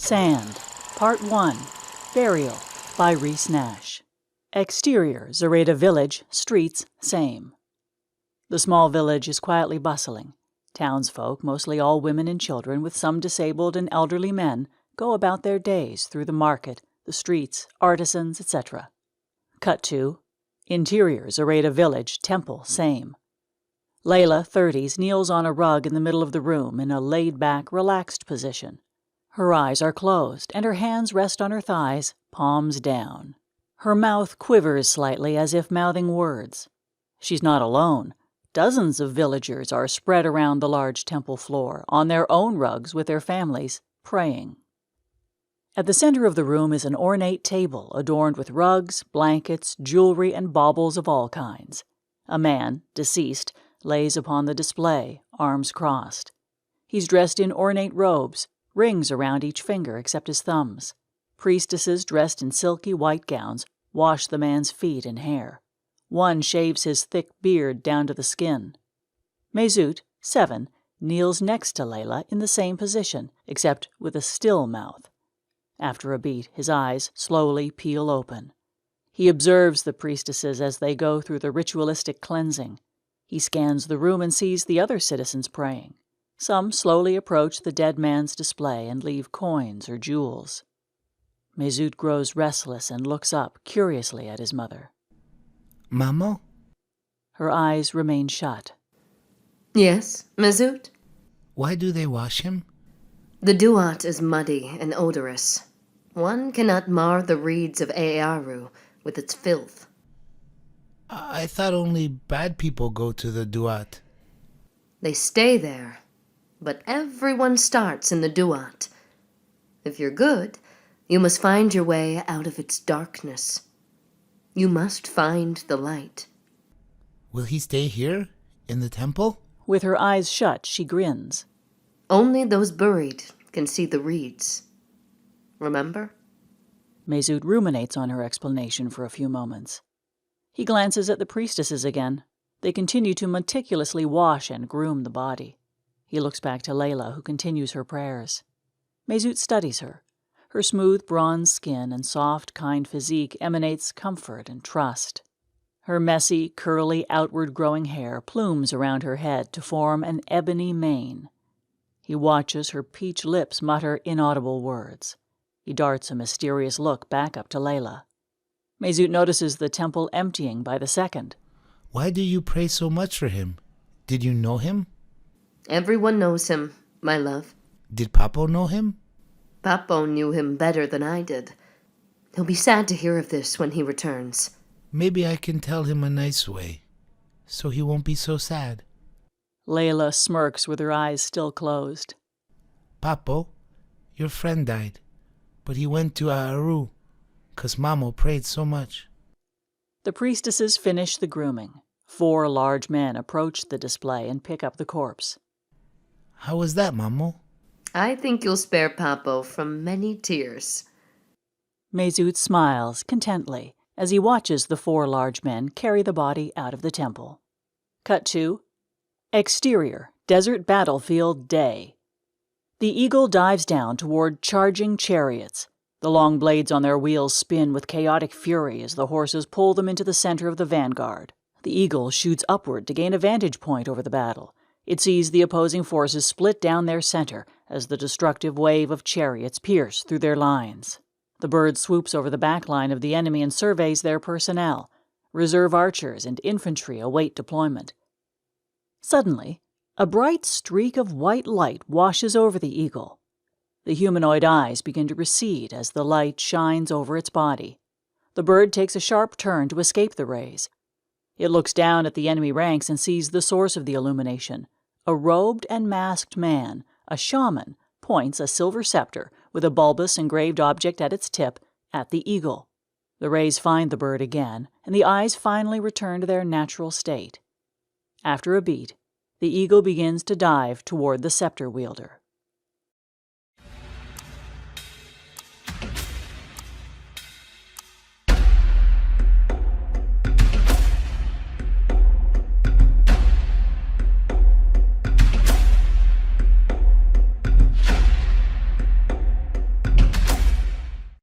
Sand, Part 1, Burial, by Rhyess Nash. Exterior, Zareta Village, streets, same. The small village is quietly bustling. Townsfolk, mostly all women and children with some disabled and elderly men, go about their days through the market, the streets, artisans, etc. Cut to Interior, Zareta Village, temple, same. Layla, 30s, kneels on a rug in the middle of the room in a laid-back, relaxed position. Her eyes are closed, and her hands rest on her thighs, palms down. Her mouth quivers slightly as if mouthing words. She's not alone. Dozens of villagers are spread around the large temple floor, on their own rugs with their families, praying. At the center of the room is an ornate table adorned with rugs, blankets, jewelry, and baubles of all kinds. A man, deceased, lays upon the display, arms crossed. He's dressed in ornate robes, rings around each finger except his thumbs. Priestesses dressed in silky white gowns wash the man's feet and hair. One shaves his thick beard down to the skin. Mezut, 7, kneels next to Layla in the same position, except with a still mouth. After a beat, his eyes slowly peel open. He observes the priestesses as they go through the ritualistic cleansing. He scans the room and sees the other citizens praying. Some slowly approach the dead man's display and leave coins or jewels. Mezut grows restless and looks up curiously at his mother. Mamo? Her eyes remain shut. Yes, Mezut? Why do they wash him? The duat is muddy and odorous. One cannot mar the reeds of Aaru with its filth. I thought only bad people go to the duat. They stay there, but everyone starts in the duat. If you're good, you must find your way out of its darkness. You must find the light. Will he stay here, in the temple? With her eyes shut, she grins. Only those buried can see the reeds. Remember? Mezut ruminates on her explanation for a few moments. He glances at the priestesses again. They continue to meticulously wash and groom the body. He looks back to Layla, who continues her prayers. Mezut studies her. Her smooth bronze skin and soft, kind physique emanates comfort and trust. Her messy, curly, outward-growing hair plumes around her head to form an ebony mane. He watches her peach lips mutter inaudible words. He darts a mysterious look back up to Layla. Mezut notices the temple emptying by the second. Why do you pray so much for him? Did you know him? Everyone knows him, my love. Did Papo know him? Papo knew him better than I did. He'll be sad to hear of this when he returns. Maybe I can tell him a nice way, so he won't be so sad. Layla smirks with her eyes still closed. Papo, your friend died, but he went to Aaru, 'cause Mamo prayed so much. The priestesses finish the grooming. 4 large men approach the display and pick up the corpse. How was that, Mamo? I think you'll spare Papo from many tears. Mezut smiles contently as he watches the 4 large men carry the body out of the temple. Cut to Exterior, desert battlefield, day. The eagle dives down toward charging chariots. The long blades on their wheels spin with chaotic fury as the horses pull them into the center of the vanguard. The eagle shoots upward to gain a vantage point over the battle. It sees the opposing forces split down their center as the destructive wave of chariots pierce through their lines. The bird swoops over the back line of the enemy and surveys their personnel. Reserve archers and infantry await deployment. Suddenly, a bright streak of white light washes over the eagle. The humanoid eyes begin to recede as the light shines over its body. The bird takes a sharp turn to escape the rays. It looks down at the enemy ranks and sees the source of the illumination. A robed and masked man, a shaman, points a silver scepter with a bulbous engraved object at its tip at the eagle. The rays find the bird again, and the eyes finally return to their natural state. After a beat, the eagle begins to dive toward the scepter wielder.